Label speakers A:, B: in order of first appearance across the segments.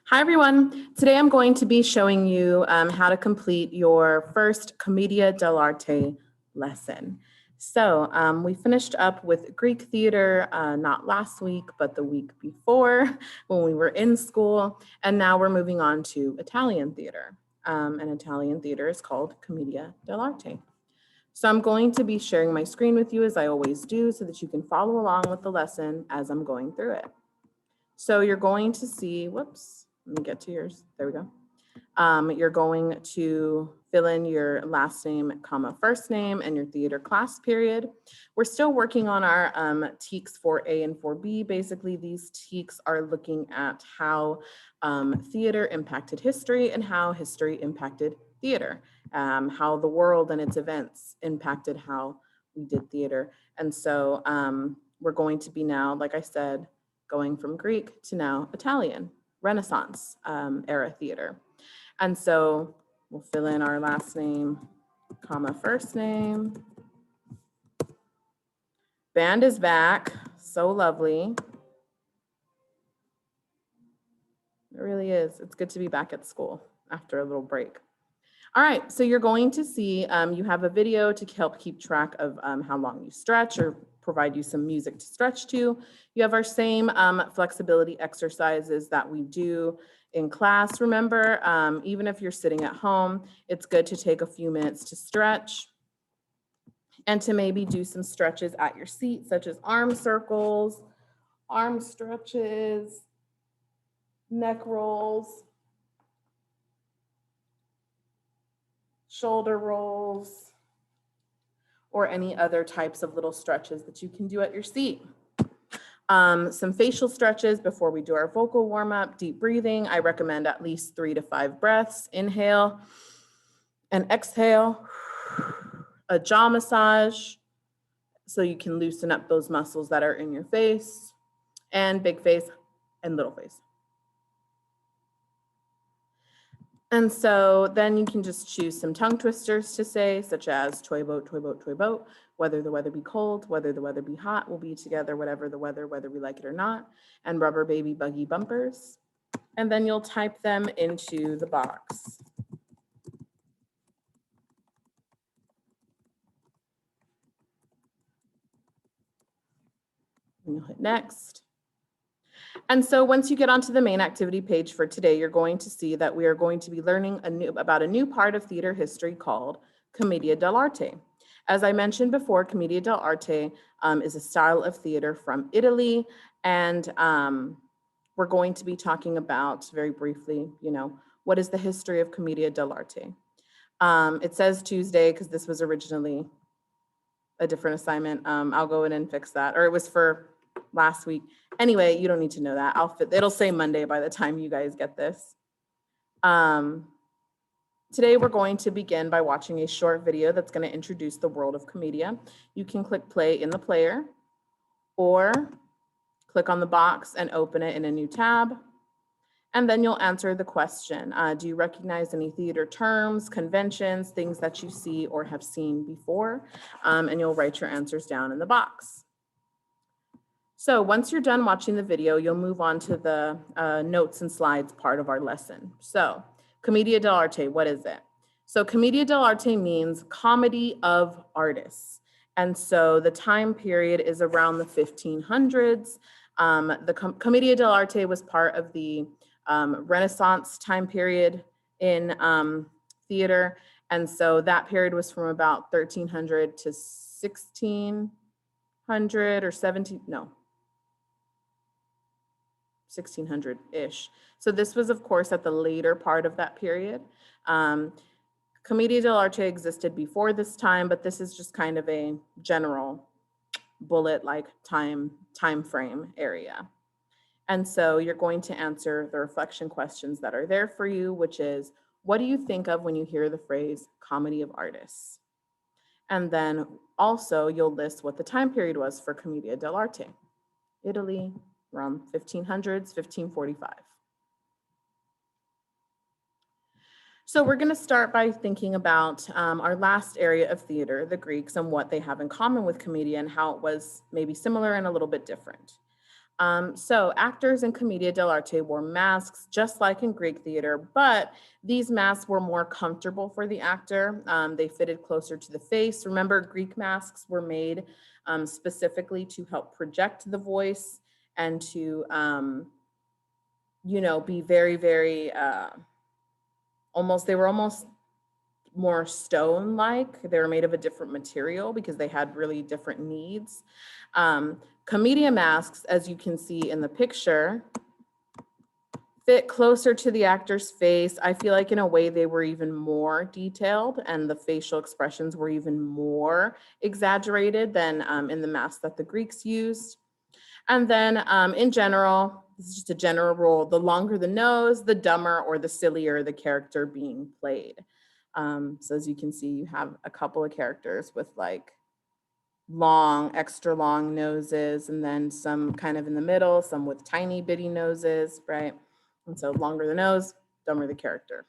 A: Hi, everyone. Today I'm going to be showing you how to complete your first Commedia dell'arte lesson. So we finished up with Greek theater, not last week, but the week before when we were in school. And now we're moving on to Italian theater. And Italian theater is called Commedia dell'arte. So I'm going to be sharing my screen with you as I always do so that you can follow along with the lesson as I'm going through it. So you're going to see, whoops, let me get to yours. There we go. You're going to fill in your last name, comma, first name, and your theater class period. We're still working on our TEKS 4A and 4B. Basically, these TEKS are looking at how theater impacted history and how history impacted theater, how the world and its events impacted how we did theater. And so we're going to be now, like I said, going from Greek to now Italian, Renaissance era theater. And so we'll fill in our last name, comma, first name. Band is back, so lovely. It really is. It's good to be back at school after a little break. All right, so you're going to see you have a video to help keep track of how long you stretch or provide you some music to stretch to. You have our same flexibility exercises that we do in class. Remember, even if you're sitting at home, it's good to take a few minutes to stretch and to maybe do some stretches at your seat, such as arm circles, arm stretches, neck rolls, shoulder rolls, or any other types of little stretches that you can do at your seat. Some facial stretches before we do our vocal warm-up, deep breathing. I recommend at least 3 to 5 breaths. Inhale and exhale. A jaw massage so you can loosen up those muscles that are in your face, and big face and little face. And so then you can just choose some tongue twisters to say, such as toy boat, toy boat, toy boat, whether the weather be cold, whether the weather be hot, we'll be together, whatever the weather, whether we like it or not, and rubber baby buggy bumpers. And then you'll type them into the box. And you'll hit next. And so once you get onto the main activity page for today, you're going to see that we are going to be learning about a new part of theater history called Commedia dell'arte. As I mentioned before, Commedia dell'arte is a style of theater from Italy. And we're going to be talking about, very briefly, what is the history of Commedia dell'arte? It says Tuesday because this was originally a different assignment. I'll go in and fix that. Or it was for last week. Anyway, you don't need to know that. It'll say Monday by the time you guys get this. Today, we're going to begin by watching a short video that's going to introduce the world of Commedia. You can click play in the player or click on the box and open it in a new tab. And then you'll answer the question. Do you recognize any theater terms, conventions, things that you see or have seen before? And you'll write your answers down in the box. So once you're done watching the video, you'll move on to the notes and slides part of our lesson. So Commedia dell'arte, what is it? So Commedia dell'arte means comedy of artists. And so the time period is around the 1500s. The Commedia dell'arte was part of the Renaissance time period in theater. And so that period was from about 1300 to 1600 or 1600-ish. So this was, of course, at the later part of that period. Commedia dell'arte existed before this time, but this is just kind of a general bullet-like time frame area. And so you're going to answer the reflection questions that are there for you, which is, what do you think of when you hear the phrase comedy of artists? And then also you'll list what the time period was for Commedia dell'arte. Italy, around 1500s, 1545. So we're going to start by thinking about our last area of theater, the Greeks, and what they have in common with Commedia and how it was maybe similar and a little bit different. So actors in Commedia dell'arte wore masks just like in Greek theater, but these masks were more comfortable for the actor. They fitted closer to the face. Remember, Greek masks were made specifically to help project the voice and to, be very, very, they were almost more stone-like. They were made of a different material because they had really different needs. Commedia masks, as you can see in the picture, fit closer to the actor's face. I feel like in a way they were even more detailed and the facial expressions were even more exaggerated than in the masks that the Greeks used. And then in general, this is just a general rule, the longer the nose, the dumber or the sillier the character being played. So as you can see, you have a couple of characters with like long, extra long noses, and then some kind of in the middle, some with tiny bitty noses, right? And so longer the nose, dumber the character.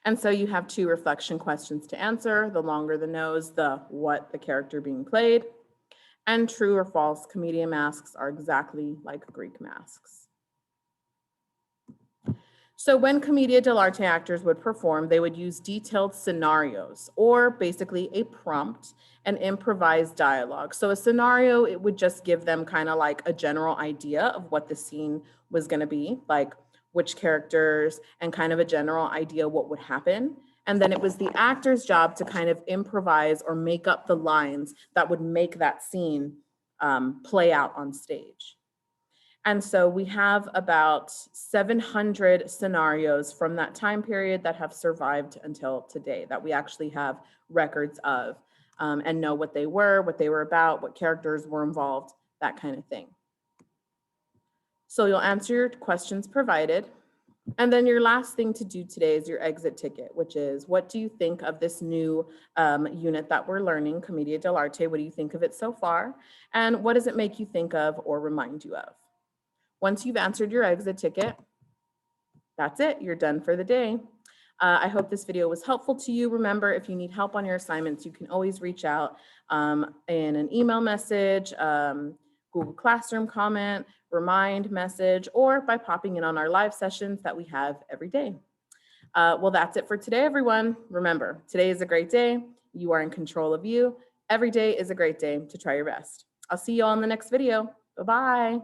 A: And so you have two reflection questions to answer. The longer the nose, the what the character being played. And true or false, Commedia masks are exactly like Greek masks. So when Commedia dell'arte actors would perform, they would use detailed scenarios, or basically a prompt, and improvised dialogue. So a scenario, it would just give them kind of like a general idea of what the scene was going to be, like which characters, and kind of a general idea what would happen. And then it was the actor's job to kind of improvise or make up the lines that would make that scene play out on stage. And so we have about 700 scenarios from that time period that have survived until today that we actually have records of and know what they were about, what characters were involved, that kind of thing. So you'll answer your questions provided. And then your last thing to do today is your exit ticket, which is what do you think of this new unit that we're learning, Commedia dell'arte? What do you think of it so far? And what does it make you think of or remind you of? Once you've answered your exit ticket, that's it, you're done for the day. I hope this video was helpful to you. Remember, if you need help on your assignments, you can always reach out in an email message, Google Classroom comment, remind message, or by popping in on our live sessions that we have every day. Well, that's it for today, everyone. Remember, today is a great day. You are in control of you. Every day is a great day to try your best. I'll see you all in the next video. Bye-bye.